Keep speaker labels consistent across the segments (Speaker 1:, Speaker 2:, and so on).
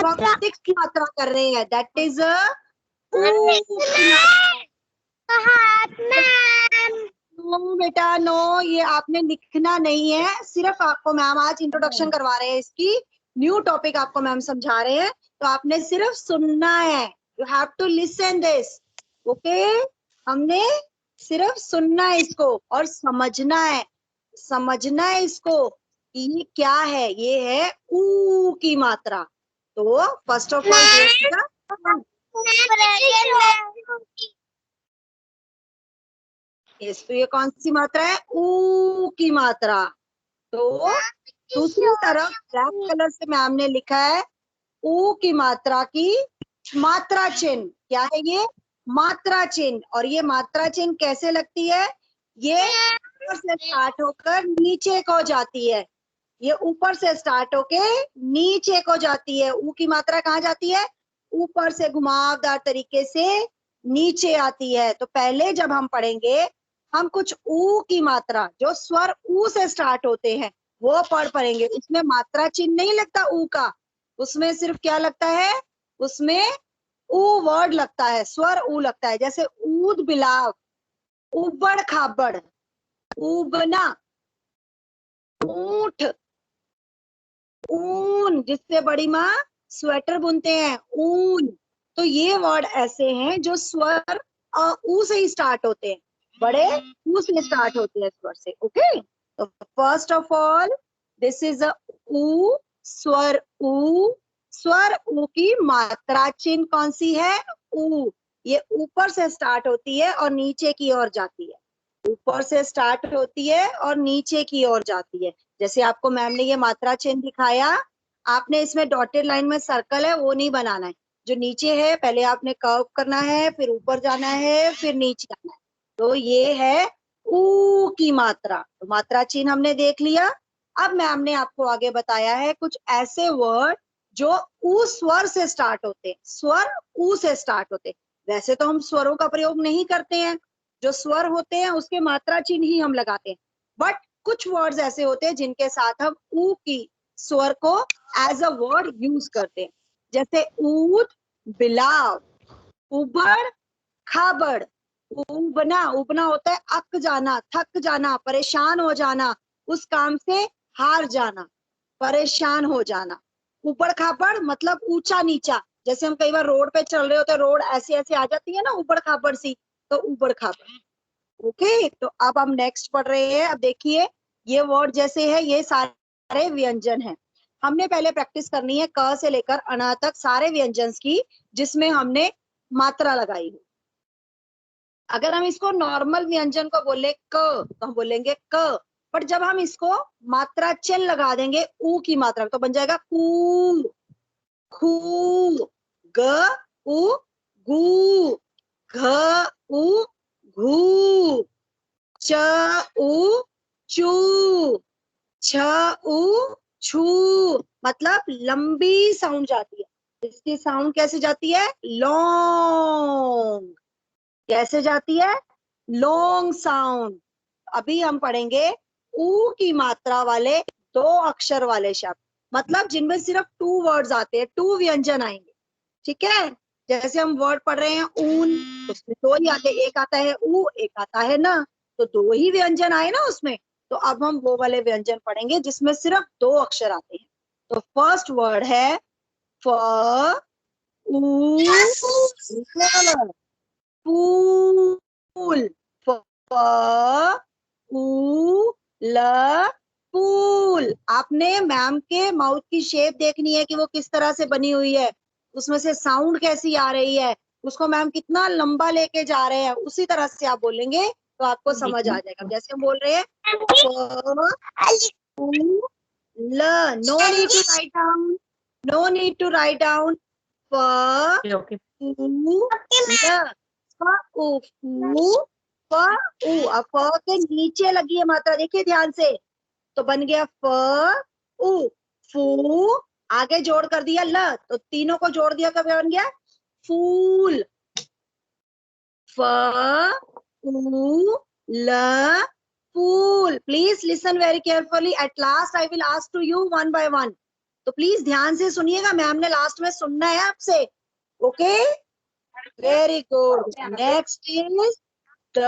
Speaker 1: अब हम सिक्स मात्रा कर रहे हैं, दैट इज ऊ की मात्रा। नो बेटा नो, ये आपने लिखना नहीं है, सिर्फ आपको मैम आज इंट्रोडक्शन करवा रहे हैं इसकी, न्यू टॉपिक आपको मैम समझा रहे हैं, तो आपने सिर्फ सुनना है, you have to listen this, okay. हमने सिर्फ सुनना है इसको और समझना है, समझना है इसको कि ये क्या है, ये है ऊ की मात्रा। तो फर्स्ट ऑफ ऑल तो ये कौन सी मात्रा है, ऊ की मात्रा। तो दूसरी तरफ ब्लैक कलर से मैम ने लिखा है ऊ की मात्रा की मात्रा चिन्ह, क्या है ये, मात्रा चिन्ह। और ये मात्रा चिन्ह कैसे लगती है, ये ऊपर से स्टार्ट होकर नीचे को जाती है, ये ऊपर से स्टार्ट होके नीचे को जाती है। ऊ की मात्रा कहाँ जाती है, ऊपर से घुमावदार तरीके से नीचे आती है। तो पहले जब हम पढ़ेंगे, हम कुछ ऊ की मात्रा जो स्वर ऊ से स्टार्ट होते हैं वो पढ़ेंगे, उसमें मात्रा चिन्ह नहीं लगता ऊ का, उसमें सिर्फ क्या लगता है, उसमें ऊ वर्ड लगता है, स्वर ऊ लगता है। जैसे ऊद बिलाव, उबड़ खाबड़, उबना, ऊंट, ऊन जिससे बड़ी माँ स्वेटर बुनते हैं, ऊन। तो ये वर्ड ऐसे हैं जो स्वर ऊ से ही स्टार्ट होते हैं, बड़े ऊ से स्टार्ट होते हैं स्वर से, ओके। तो first of all this is a ऊ, स्वर ऊ। स्वर ऊ की मात्रा चिन्ह कौन सी है, ऊ। ये ऊपर से स्टार्ट होती है और नीचे की ओर जाती है, ऊपर से स्टार्ट होती है और नीचे की ओर जाती है। जैसे आपको मैम ने ये मात्रा चिन्ह दिखाया, आपने इसमें डॉटेड लाइन में सर्कल है वो नहीं बनाना है, जो नीचे है पहले आपने कर्व करना है, फिर ऊपर जाना है, फिर नीचे आना है। तो ये है ऊ की मात्रा। तो मात्रा चिन्ह हमने देख लिया। अब मैम ने आपको आगे बताया है कुछ ऐसे वर्ड जो ऊ स्वर से स्टार्ट होते हैं, स्वर ऊ से स्टार्ट होते हैं। वैसे तो हम स्वरों का प्रयोग नहीं करते हैं, जो स्वर होते हैं उसके मात्रा चिन्ह ही हम लगाते हैं, बट कुछ वर्ड्स ऐसे होते हैं जिनके साथ हम ऊ की स्वर को एज अ वर्ड यूज करते हैं। जैसे ऊद बिलाव, उबड़ खाबड़, उबना, उबना होता है अक जाना, थक जाना, परेशान हो जाना, उस काम से हार जाना, परेशान हो जाना। ऊबड़ खाबड़ मतलब ऊंचा नीचा, जैसे हम कई बार रोड पे चल रहे होते हैं, रोड ऐसी ऐसी आ जाती है ना ऊबड़ खाबड़ सी, तो ऊबड़ खाबड़, ओके। तो अब हम नेक्स्ट पढ़ रहे हैं। अब देखिए ये वर्ड जैसे है, ये सारे व्यंजन हैं। हमने पहले प्रैक्टिस करनी है क से लेकर अना तक सारे व्यंजन की, जिसमें हमने मात्रा लगाई है। अगर हम इसको नॉर्मल व्यंजन को बोले क, तो हम बोलेंगे क, बट जब हम इसको मात्रा चिन्ह लगा देंगे ऊ की मात्रा, तो बन जाएगा कू, खू, ग उ गू, घ उ घू, च उ चू, छ उ छू। मतलब लंबी साउंड जाती है, इसकी साउंड कैसे जाती है, लॉन्ग। कैसे जाती है, लॉन्ग साउंड। अभी हम पढ़ेंगे ऊ की मात्रा वाले दो अक्षर वाले शब्द, मतलब जिनमें सिर्फ टू वर्ड्स आते हैं, टू व्यंजन आएंगे, ठीक है। जैसे हम वर्ड पढ़ रहे हैं ऊन, उसमें दो ही आते, एक आता है ऊ, एक आता है ना, तो दो ही व्यंजन आए ना उसमें। तो अब हम वो वाले व्यंजन पढ़ेंगे जिसमें सिर्फ दो अक्षर आते हैं। तो फर्स्ट वर्ड है फ, ऊ, ल, फूल, फ, ऊ, ल, फूल। आपने मैम के माउथ की शेप देखनी है कि वो किस तरह से बनी हुई है, उसमें से साउंड कैसी आ रही है, उसको मैम कितना लंबा लेके जा रहे हैं, उसी तरह से आप बोलेंगे तो आपको समझ आ जाएगा। जैसे हम बोल रहे हैं ल, no need to write down, no need to write down, ल, फ उ। अब फ के नीचे लगी है मात्रा, देखिए ध्यान से, तो बन गया फ उ, फू। आगे जोड़ कर दिया ल, तो तीनों को जोड़ दिया, कब बन गया फूल। फ उ ल फूल। Please listen very carefully, at last I will ask to you one by one. तो प्लीज ध्यान से सुनिएगा, मैम ने लास्ट में सुनना है आपसे। Okay, very good. Next is the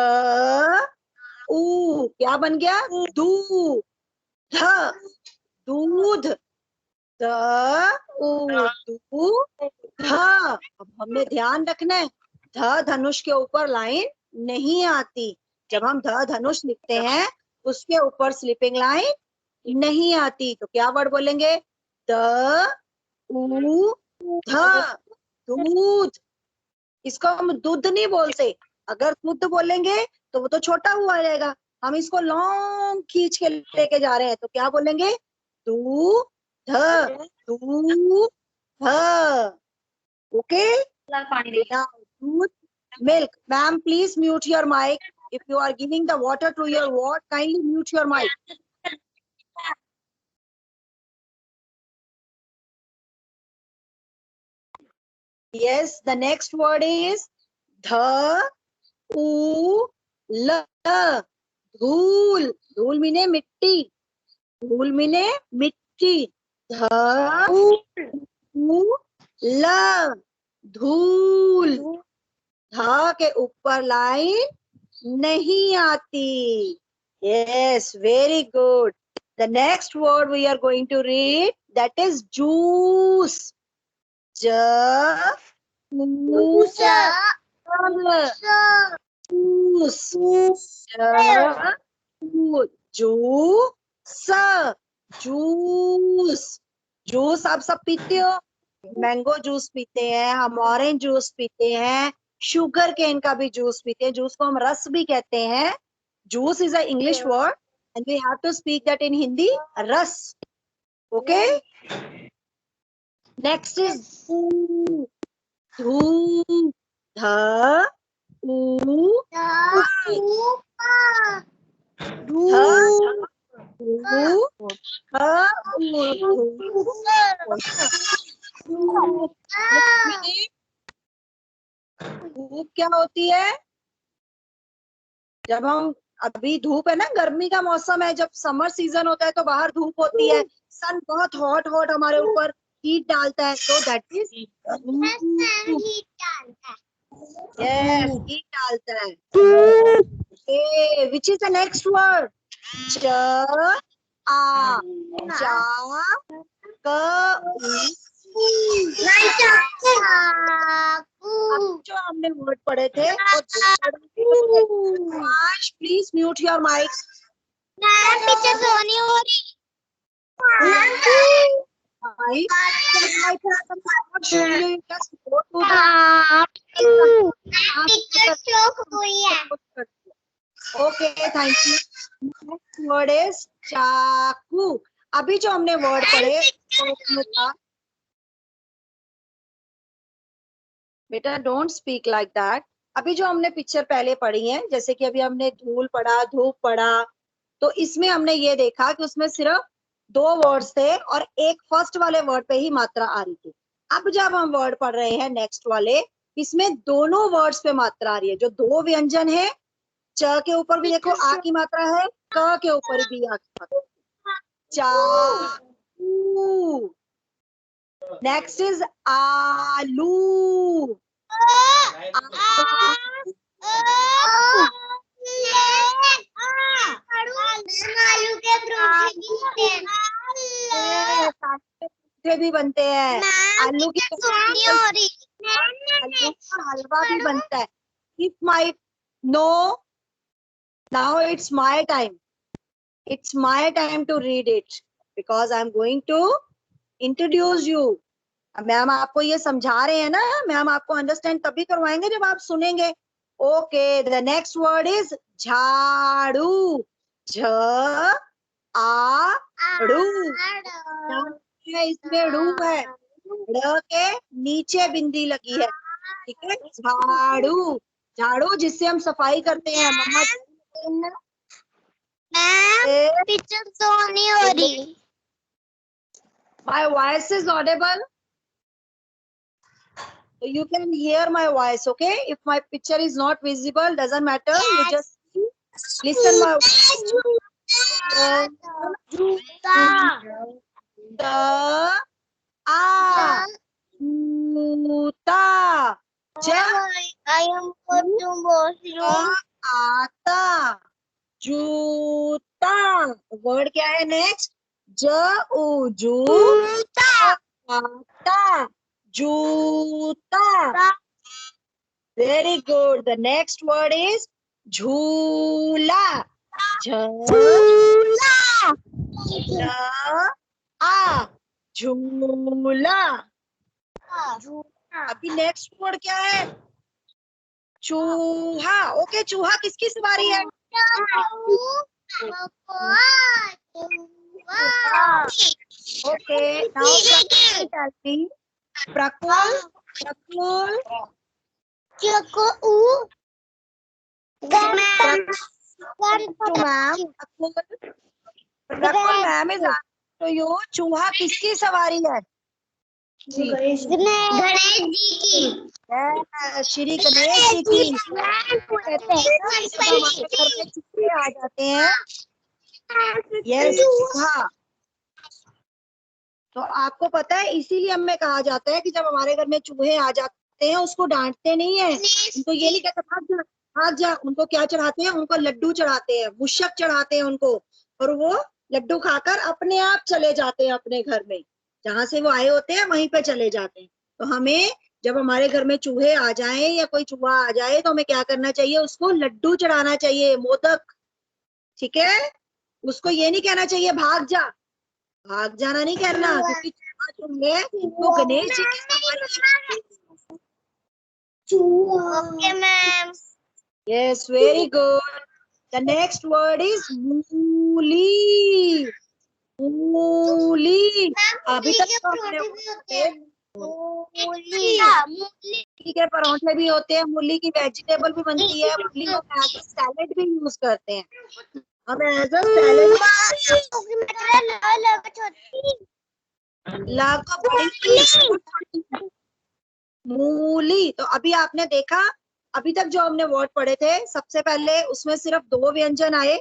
Speaker 1: ऊ, क्या बन गया? दूध, दूध, द दूध। अब हमें ध्यान रखना है, ध धनुष के ऊपर लाइन नहीं आती। जब हम ध धनुष लिखते हैं उसके ऊपर स्लीपिंग लाइन नहीं आती। तो क्या वर्ड बोलेंगे? द ऊ ध, दूध। इसको हम दूध नहीं बोलते। अगर दूध बोलेंगे तो वो तो छोटा हुआ रहेगा, हम इसको लॉन्ग खींच के लेके जा रहे हैं, तो क्या बोलेंगे? दूध, दूध। ओके, दूध, milk. Ma'am please mute your mic. If you are giving the water to your ward, kindly mute your mic. Yes, the next word is dha u la. धूल, धूल मीने मिट्टी, धूल मीने मिट्टी। ध ऊ ल, धूल। ध के ऊपर लाइन नहीं आती। Yes, very good. The next word we are going to read, that is juice. Ja, juice, juice, juice, juice आप सब पीते हो? मैंगो जूस पीते हैं हम, ऑरेंज जूस पीते हैं, शुगर केन का भी जूस पीते हैं, जूस को हम रस भी कहते हैं। Juice is a English word and we have to speak that in Hindi, रस। ओके, नेक्स्ट इज धूप, ध ऊ धूप क्या होती है? जब हम, अभी धूप है ना, गर्मी का मौसम है, जब समर सीजन होता है तो बाहर धूप होती है, सन बहुत हॉट हॉट हमारे ऊपर हीट डालता है, तो दैट इज यस, हीट डालता है। Okay, which is the next word? च आ, चा क जो हमने वर्ड पढ़े थे, प्लीज म्यूट योर माइक।
Speaker 2: पीछे सोनी हो रही।
Speaker 1: Okay, thank you. Next word is चाकू। अभी जो हमने वर्ड पढ़े था, बेटा डोंट स्पीक लाइक दैट। अभी जो हमने पिक्चर पहले पढ़ी है, जैसे कि अभी हमने धूल पढ़ा, धूप पढ़ा, तो इसमें हमने ये देखा कि उसमें सिर्फ 2 वर्ड्स थे और एक फर्स्ट वाले वर्ड पे ही मात्रा आ रही थी। अब जब हम वर्ड पढ़ रहे हैं नेक्स्ट वाले, इसमें दोनों वर्ड्स पे मात्रा आ रही है। जो 2 व्यंजन है, च के ऊपर भी देखो आ की मात्रा है, क के ऊपर भी आ की मात्रा। चाकू। नेक्स्ट इज आलू। आलू भी बनते हैं, आलू की आलू का हलवा भी बनता है। If my no, now it's my time. It's my time to read it because I'm going to introduce you. Ma'am आपको ये समझा रहे हैं ना, मैम आपको अंडरस्टैंड तभी करवाएंगे जब आप सुनेंगे। Okay, the next word is झाड़ू। झ आ ड़ू, इसमें ड़ू है, ड़ के नीचे बिंदी लगी है, ठीक है। झाड़ू, झाड़ू जिससे हम सफाई करते हैं। मम्मा
Speaker 2: पिक्चर तो नहीं हो रही।
Speaker 1: My voice is audible. You can hear my voice, okay? If my picture is not visible, doesn't matter. You just listen my voice. The जूता। वर्ड क्या है नेक्स्ट? ज ऊ जू ता जूता। Very good. The next word is झूला। झूला झूला। अभी नेक्स्ट वर्ड क्या है? चूहा। ओके, चूहा किसकी सवारी है? Okay, now Prakul. Prakul ma'am, Prakul ma'am is तो यो चूहा किसकी सवारी है?
Speaker 2: गणेश जी की।
Speaker 1: श्री गणेश जी की। कहते हैं ना, जब हमारे घर में चूहे आ जाते हैं, यस चूहा। तो आपको पता है इसीलिए हमें कहा जाता है कि जब हमारे घर में चूहे आ जाते हैं उसको डांटते नहीं है, उनको ये नहीं कहते भाग जा भाग जा। उनको क्या चढ़ाते हैं? उनको लड्डू चढ़ाते हैं, मुशक चढ़ाते हैं उनको, और वो लड्डू खाकर अपने आप चले जाते हैं अपने घर में, जहां से वो आए होते हैं वहीं पे चले जाते हैं। तो हमें जब हमारे घर में चूहे आ जाएं या कोई चूहा आ जाए तो हमें क्या करना चाहिए? उसको लड्डू चढ़ाना चाहिए, मोदक। ठीक है? उसको ये नहीं कहना चाहिए भाग जा। भाग जाना नहीं करना, क्योंकि चूहा जो है वो गणेश जी की सवारी है।
Speaker 2: Okay ma'am.
Speaker 1: Yes, very good. The next word is मूली। मूली। अभी तक तो हमने मूली के परोठे भी होते हैं, मूली की वेजिटेबल भी बनती है, मूली को एज सैलेड भी यूज करते हैं। हम एज अ सैलेड मूली। तो अभी आपने देखा, अभी तक जो हमने वर्ड पढ़े थे सबसे पहले उसमें सिर्फ 2 व्यंजन आए।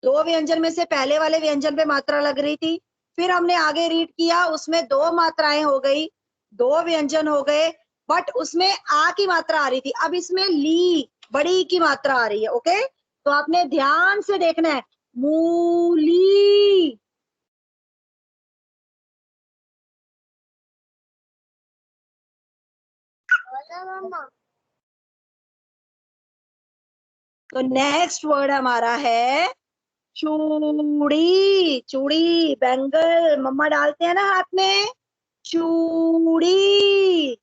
Speaker 1: 2 व्यंजन में से पहले वाले व्यंजन पे मात्रा लग रही थी, फिर हमने आगे रीड किया, उसमें 2 मात्राएं हो गई, 2 व्यंजन हो गए, बट उसमें आ की मात्रा आ रही थी। अब इसमें ली बड़ी की मात्रा आ रही है। ओके, तो आपने ध्यान से देखना है, मूली। तो नेक्स्ट वर्ड हमारा है चूड़ी। चूड़ी, बैंगल मम्मा डालते हैं ना हाथ में, चूड़ी।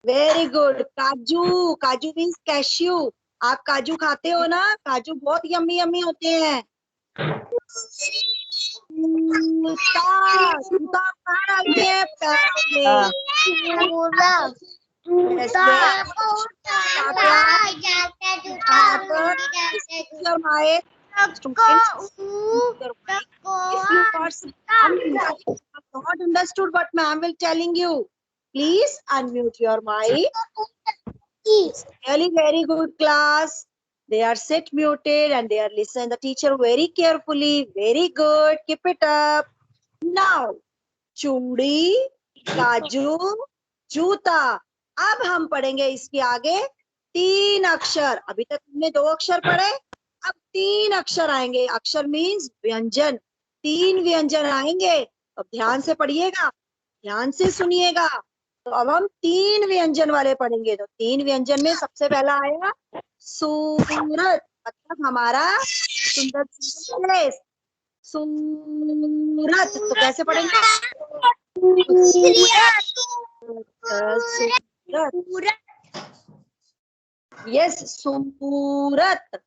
Speaker 1: Very good. काजू। काजू मीन्स कैश्यू। आप काजू खाते हो ना? काजू बहुत यम्मी यम्मी होते हैं। जूता। जूता कहाँ डालते हैं? पैरों में। Your mind, students, your mind. If you are not understood what ma'am will telling you, please unmute your mic. Really very good class. They are sit muted and they are listening the teacher very carefully. Very good. Keep it up. Now, चूड़ी, काजू, जूता। अब हम पढ़ेंगे इसके आगे 3 अक्षर। अभी तक हमने 2 अक्षर पढ़े, अब 3 अक्षर आएंगे। अक्षर मीन्स व्यंजन। 3 व्यंजन आएंगे। अब ध्यान से पढ़िएगा, ध्यान से सुनिएगा। तो अब हम 3 व्यंजन वाले पढ़ेंगे। तो 3 व्यंजन में सबसे पहला आएगा सूरत, मतलब हमारा सुंदर प्लेस। सूरत। तो कैसे पढ़ेंगे? यस, सूरत।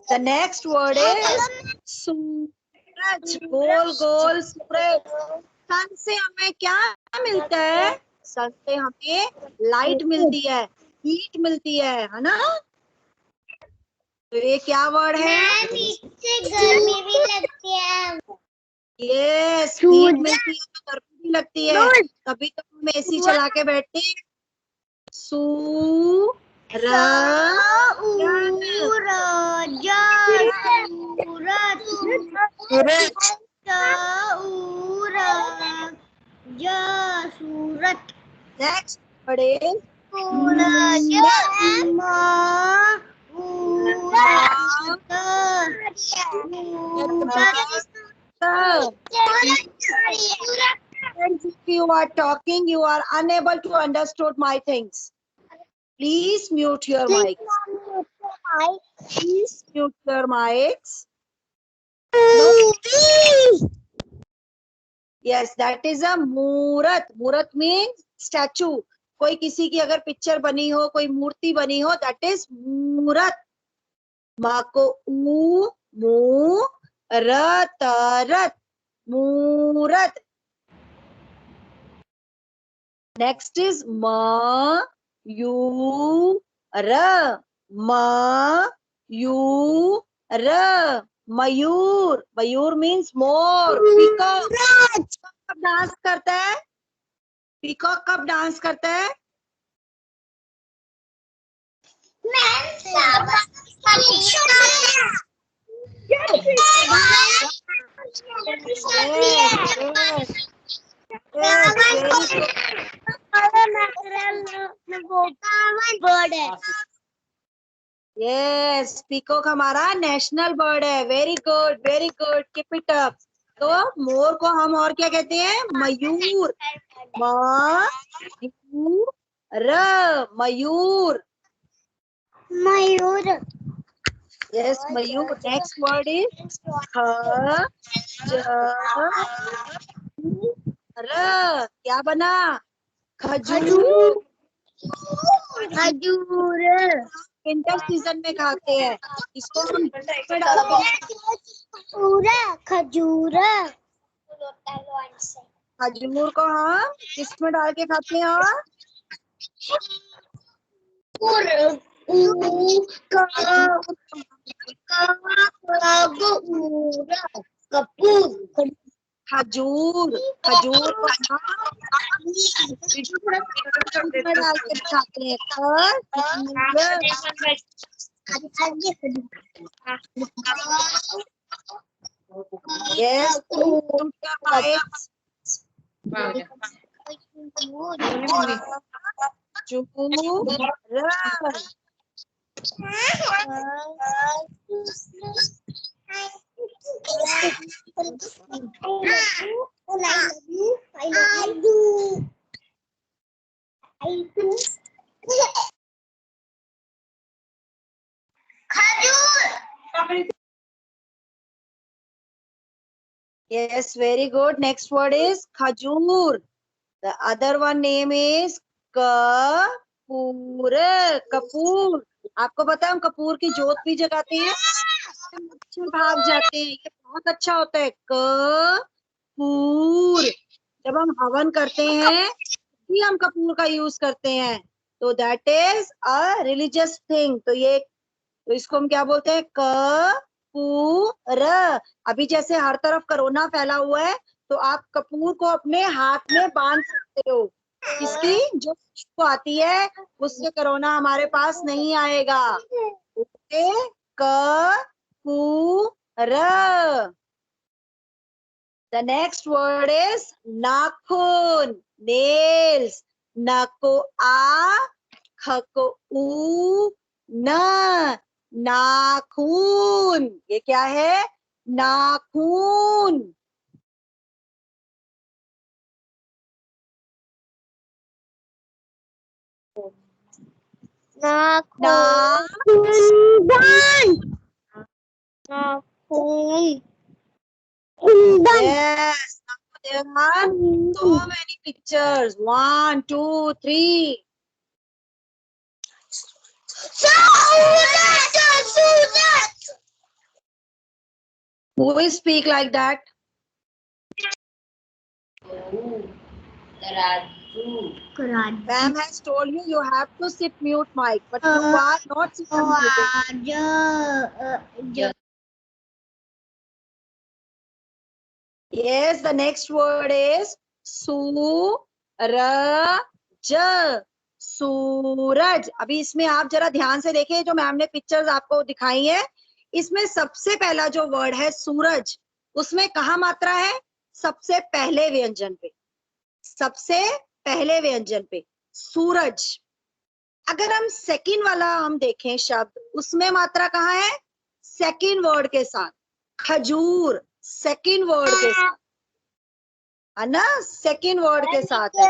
Speaker 1: द नेक्स्ट वर्ड इज सूरज। गोल गोल सूरज। सन से हमें क्या मिलता है? सन से हमें लाइट मिलती है, हीट मिलती है ना? तो ये क्या वर्ड है?
Speaker 2: गर्मी भी लगती है।
Speaker 1: यस, हीट मिलती है तो गर्मी भी लगती है, तभी तो हम एसी चला के बैठते हैं। सूरत। Next word is If you are talking, you are unable to understand my things. Please mute your mic. Please mute your mics. Yes, that is a मूरत. मूरत means statue. कोई किसी की अगर पिक्चर बनी हो, कोई मूर्ति बनी हो, that is मूरत. माँ को ऊ मू रत रत मूरत. Next is ma you ra ma you ra मयूर. मयूर means मोर. पीकॉक कब डांस करता है? पीकॉक कब डांस करता है? यस, पीकॉक हमारा नेशनल बर्ड है. Very good, very good, keep it up. तो मोर को हम और क्या कहते हैं? मयूर. मयूर.
Speaker 2: मयूर.
Speaker 1: यस, मयूर. नेक्स्ट वर्ड इज क्या बना? खजूर.
Speaker 2: खजूर.
Speaker 1: विंटर सीजन में खाते हैं इसको हम.
Speaker 2: खजूर.
Speaker 1: खजूर को हम किसमें डाल के खाते हैं? खजूर. खजूर को हम डाल के खाते हैं. Yes, very good. Next word is khajur. The other one name is Kapoor. Kapoor. आपको पता है हम कपूर की जोत भी जगाते हैं, मच्छर भाग जाते हैं. ये बहुत अच्छा होता है. कपूर. जब हम हवन करते हैं भी हम कपूर का यूज करते हैं. तो that is a religious thing. तो इसको हम क्या बोलते हैं? कपूर. अभी जैसे हर तरफ कोरोना फैला हुआ है तो आप कपूर को अपने हाथ में बांध सकते हो. इसकी जो खुशबू आती है उससे कोरोना हमारे पास नहीं आएगा. Okay. Kapoor. The next word is नाखून. Nails. न को आ, ख को ऊ, न. नाखून. ये क्या है? नाखून. Yes. There are so many pictures. 1, 2, 3. Who will speak like that? Ma'am has told you you have to sit mute mic, but you are not sitting mute. Yes, the next word is सूरज. सूरज. अभी इसमें आप जरा ध्यान से देखिए जो ma'am ने pictures आपको दिखाई है. इसमें सबसे पहला जो वर्ड है सूरज, उसमें कहाँ मात्रा है? सबसे पहले व्यंजन पे. सबसे पहले व्यंजन पे सूरज. अगर हम सेकंड वाला हम देखें शब्द, उसमें मात्रा कहाँ है? सेकंड वर्ड के साथ। खजूर सेकंड वर्ड के साथ है ना, सेकंड वर्ड के साथ है।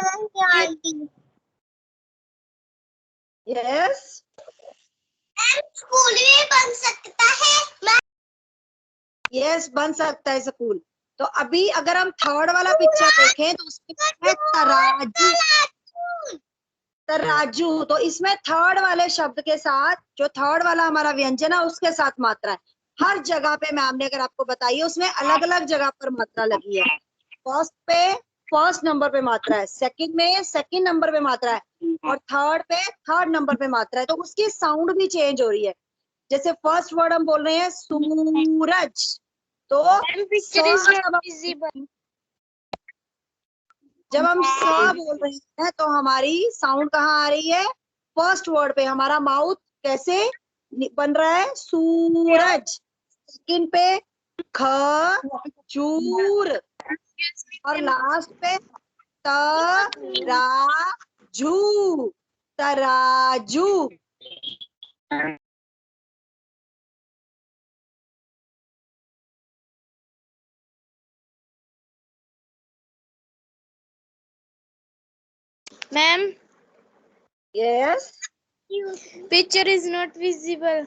Speaker 1: यस,
Speaker 2: स्कूल में बन सकता है।
Speaker 1: यस बन सकता है स्कूल। तो अभी अगर हम थर्ड वाला पिक्चर देखें तो उसमें है तराजू। तराजू, तो इसमें थर्ड वाले शब्द के साथ, जो थर्ड वाला हमारा व्यंजन है उसके साथ मात्रा है। हर जगह पे मैम ने अगर आपको बताई, उसमें अलग अलग जगह पर मात्रा लगी है। फर्स्ट पे फर्स्ट नंबर पे मात्रा है, सेकंड में सेकंड नंबर पे मात्रा है, और थर्ड पे थर्ड नंबर पे मात्रा है। तो उसकी साउंड भी चेंज हो रही है। जैसे फर्स्ट वर्ड हम बोल रहे हैं सूरज, तो जब हम सा बोल रहे हैं तो हमारी साउंड कहाँ आ रही है? फर्स्ट वर्ड पे। हमारा माउथ कैसे बन रहा है? सूरज। सेकंड पे खजूर, और लास्ट पे तराजू। तराजू।
Speaker 3: Ma'am,
Speaker 1: yes,
Speaker 3: picture is not visible.